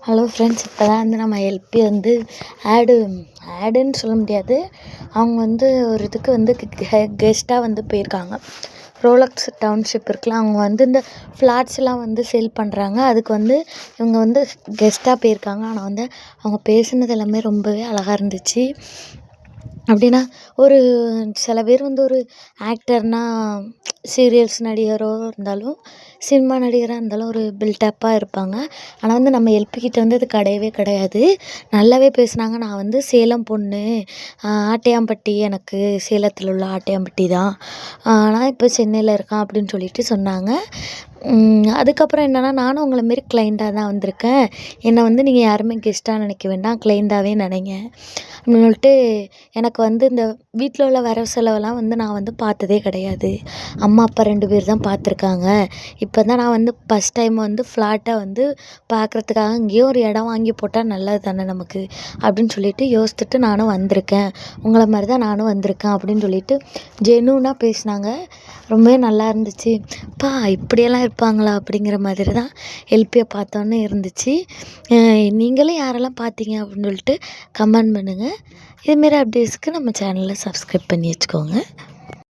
Hello friends, இப்போ தான் வந்து நம்ம எல்பி வந்து ஆடு ஆடுன்னு சொல்ல முடியாது. அவங்க வந்து ஒரு இதுக்கு வந்து கெஸ்ட்டாக வந்து போயிருக்காங்க. ரோலக்ஸ் டவுன்ஷிப் இருக்குல்ல, அவங்க வந்து இந்த ஃப்ளாட்ஸ்லாம் வந்து சேல் பண்ணுறாங்க. அதுக்கு வந்து இவங்க வந்து கெஸ்ட்டாக போயிருக்காங்க. ஆனால் வந்து அவங்க பேசுனது எல்லாமே ரொம்பவே அழகாக இருந்துச்சு. அப்படின்னா ஒரு சில பேர் வந்து ஒரு ஆக்டர்னால் சீரியல்ஸ் நடிகரோ இருந்தாலும், சினிமா நடிகராக இருந்தாலும் ஒரு பில்டப்பாக இருப்பாங்க. ஆனால் வந்து நம்ம எல்பிக்கிட்ட வந்து அது கிடையவே கிடையாது. நல்லாவே பேசுனாங்க. நான் வந்து சேலம் பொண்ணு, ஆட்டையாம்பட்டி, எனக்கு சேலத்தில் உள்ள ஆட்டையாம்பட்டி தான். நான் இப்போ சென்னையில் இருக்கேன் அப்படின்னு சொல்லிட்டு சொன்னாங்க. அதுக்கப்புறம் என்னென்னா, நானும் உங்களை மாரி கிளைண்ட்டாக தான் வந்திருக்கேன். என்னை வந்து நீங்கள் யாருமே கெஸ்ட்டாக நினைக்க வேண்டாம், கிளைண்ட்டாகவே நினைங்க அப்படின்னு சொல்லிட்டு, எனக்கு வந்து இந்த வீட்டில் உள்ள வரவு செலவெல்லாம் வந்து நான் வந்து பார்த்ததே கிடையாது. அம்மா அப்பா 2 பேர் தான் பார்த்துருக்காங்க. இப்போ தான் நான் வந்து ஃபஸ்ட் டைம் வந்து ஃப்ளாட்டை வந்து பார்க்குறதுக்காக, இங்கேயும் ஒரு இடம் வாங்கி போட்டால் நல்லது தானே நமக்கு அப்படின்னு சொல்லிட்டு யோசித்துட்டு நானும் வந்திருக்கேன். உங்களை மாதிரி தான் நானும் வந்திருக்கேன் அப்படின்னு சொல்லிட்டு ஜெனூனாக பேசினாங்க. ரொம்பவே நல்லா இருந்துச்சு. அப்பா இப்படியெல்லாம் இருப்பாங்களா அப்படிங்கிற மாதிரி தான் எல்பியை பார்த்தோன்னே இருந்துச்சு. நீங்களும் யாரெல்லாம் பார்த்தீங்க அப்படின்னு சொல்லிட்டு கமெண்ட் பண்ணுங்கள். இதுமாரி அப்டேட்ஸ்க்கு நம்ம சேனலை சப்ஸ்கிரைப் பண்ணி வச்சுக்கோங்க.